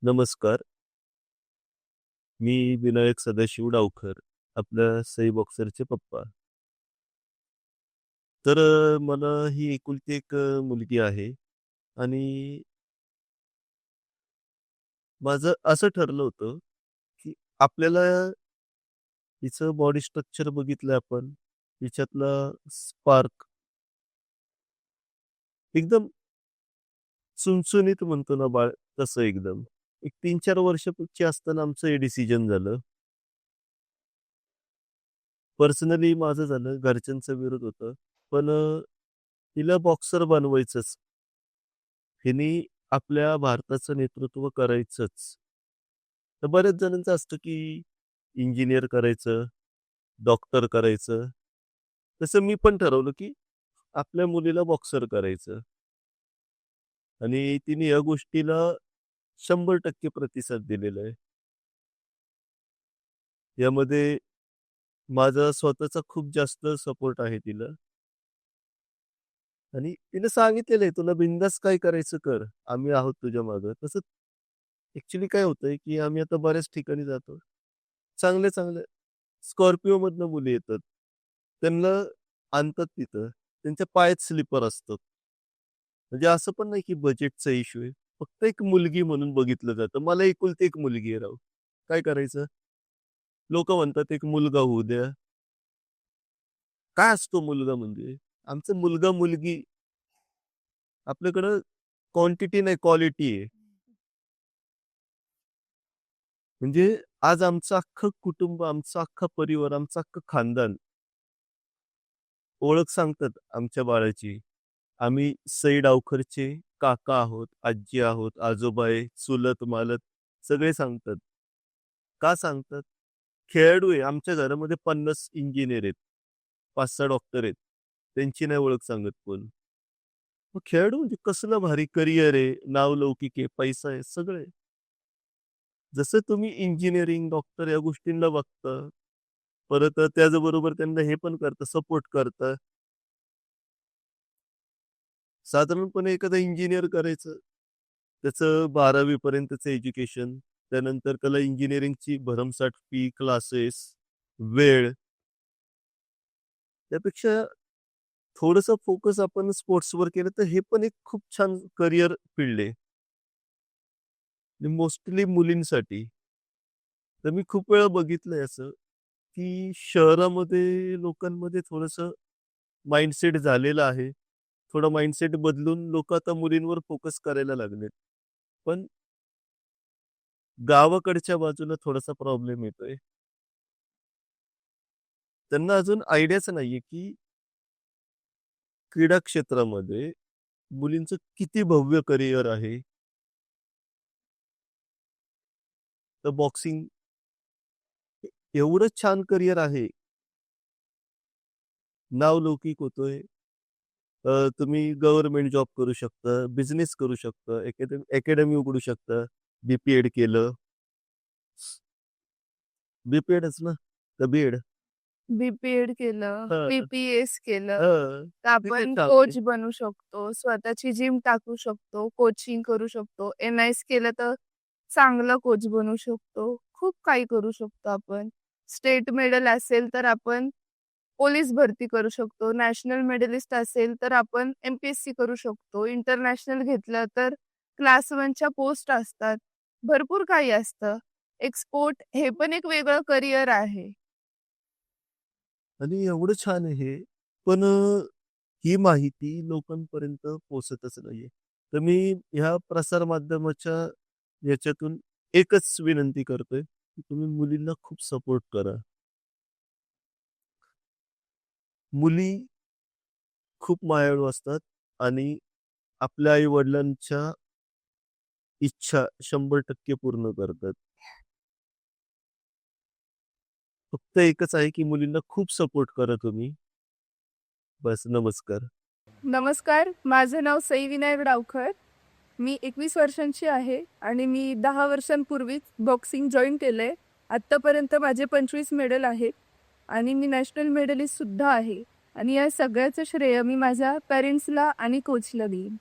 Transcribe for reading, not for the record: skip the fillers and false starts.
नमस्कार. मी विनायक सदाशिव डावखर, आपल्या सई बॉक्सरचे पप्पा. तर मला ही एकुलती एक मुलगी आहे आणि माझं असं ठरलं होतं, की आपल्याला हिचं बॉडी स्ट्रक्चर बघितलं आपण, हिच्यातला स्पार्क एकदम चुणचुणीत म्हणतो ना बाळ, तसं एकदम. एक 3-4 वर्षापूर्वी असताना आमचं हे डिसिजन झालं. पर्सनली माझं झालं, घरच्यांचा विरोध होता. पण तिला बॉक्सर बनवायचंच. हिने आपल्या भारताचं नेतृत्व करायचंच. तर बऱ्याच जणांचं असतं, की इंजिनिअर करायचं, डॉक्टर करायचं. तसं मी पण ठरवलं, की आपल्या मुलीला बॉक्सर करायचं आणि तिने या गोष्टीला 100% प्रतिसाद दिलेला आहे. यामध्ये माझा स्वतःचा खूप जास्त सपोर्ट आहे तिला आणि तिनं सांगितलेलं आहे, "तुला बिनधास्त काय करायचं कर. आम्ही आहोत तुझ्या मागे." तसं ॲक्चुअली काय होतंय, की आम्ही आता बऱ्याच ठिकाणी जातो. चांगल्या-चांगल्या स्कॉर्पिओमधनं मुली येतात. त्यांना आणतात तिथं. त्यांच्या पायात स्लीपर असतात. म्हणजे असं पण नाही, की बजेटचा इश्यू आहे. फक्त एक मुलगी म्हणून बघितलं जातं. मला एकुलती एक मुलगी आहे राव. काय करायचं? लोकं म्हणतात एक मुलगा होऊ द्या. काय असतो मुलगा म्हणजे? आमचा मुलगा-मुलगी आपल्याकडं क्वांटिटी नाही क्वालिटी आहे. म्हणजे आज आमचं अख्खं कुटुंब, आमचा अख्खा परिवार, आमचं अख्खं खानदान ओळख सांगतात आमच्या बाळाची. आम्ही सई डावखरचे काका आहोत, आजी आहोत, आजोबा आहे, चुलत-मालत सगळे सांगतात. का सांगतात? खेळाडू आहे. आमच्या घरामध्ये 50 इंजिनिअर आहेत. 5-6 डॉक्टर आहेत. त्यांची नाही ओळख सांगत कोण. मग खेळाडू म्हणजे कसलं भारी करियर आहे, नावलौकिक आहे, पैसा आहे, सगळं आहे. जसं तुम्ही इंजिनिअरिंग, डॉक्टर या गोष्टींना बघता, परत त्याचबरोबर त्यांना हे पण करता, सपोर्ट करता. साधारणपणे एखादा इंजिनिअर करायचं, त्याचं 12वी पर्यंतचं एज्युकेशन, त्यानंतर त्याला इंजिनिअरिंगची भरमसाठ फी, क्लासेस, वेळ, त्यापेक्षा थोडंसं फोकस आपण स्पोर्ट्सवर केलं, तर हे पण एक खूप छान करियर फील्ड आहे. मोस्टली मुलींसाठी. तर मी खूप वेळा बघितलंय असं, की शहरामध्ये लोकांमध्ये थोडंसं माइंडसेट झालेलं आहे. थोडं माइंडसेट बदलून लोकं आता मुलींवर फोकस करायला लागलेत. पण गावाकडच्या बाजूला थोडासा प्रॉब्लेम येतोय. त्यांना अजून आयडियाच नाहीये, की क्रीडा क्षेत्रामध्ये मुलींचं किती भव्य करियर आहे. तर बॉक्सिंग एवढं छान करियर आहे, नावलौकिक होतोय. तुम्ही गव्हर्नमेंट जॉब करू शकता, बिझनेस करू शकता, अकॅडमी उघडू शकता. बी-पी-एड केलं. बी-पी-एडच ना? का बी-एड? बी-पी-एड केलं, हां, पी-पी-एस केलं, हां. तर ते काय आपण चालते. कोच बनू शकतो. स्वतःची जिम टाकू शकतो, कोचिंग करू शकतो. एन-आय-एस केलं तर चांगलं कोच बनू शकतो. खूप काही करू शकतो आपण. स्टेट मेडल असेल तर आपण पोलीस भरती करू शकतो. नॅशनल मेडलिस्ट असेल तर आपण एम-पी-एस-सी करू शकतो. इंटरनॅशनल घेतलं तर क्लास 1च्या पोस्ट असतात. भरपूर काही असतं. एक्सपोर्ट हे पण एक वेगळं करियर आहे. आणि एवढं छान आहे हे. पण ही माहिती लोकांपर्यंत पोहोचतच नाहीये. तर मी ह्या प्रसार माध्यमाच्या याच्यातून एकच विनंती करतोय, की तुम्ही मुलींना खूप सपोर्ट करा. मुली खूप मायाळू असतात आणि आपल्या आई-वडिलांच्या इच्छा 100% पूर्ण करतात. फक्त एकच आहे, की मुलींना खूप सपोर्ट करा तुम्ही. बस. नमस्कार. नमस्कार, माझं नाव सई विनायक डावखर. मी 21 वर्षांची आहे आणि मी 10 वर्षांपूर्वीच बॉक्सिंग जॉइन केलंय. आत्तापर्यंत माझे 25 मेडल आहेत आणि मी नॅशनल मेडलिस्टसुद्धा आहे आणि या सगळ्याचं श्रेय मी माझ्या पॅरेंट्सला आणि कोचला देईन.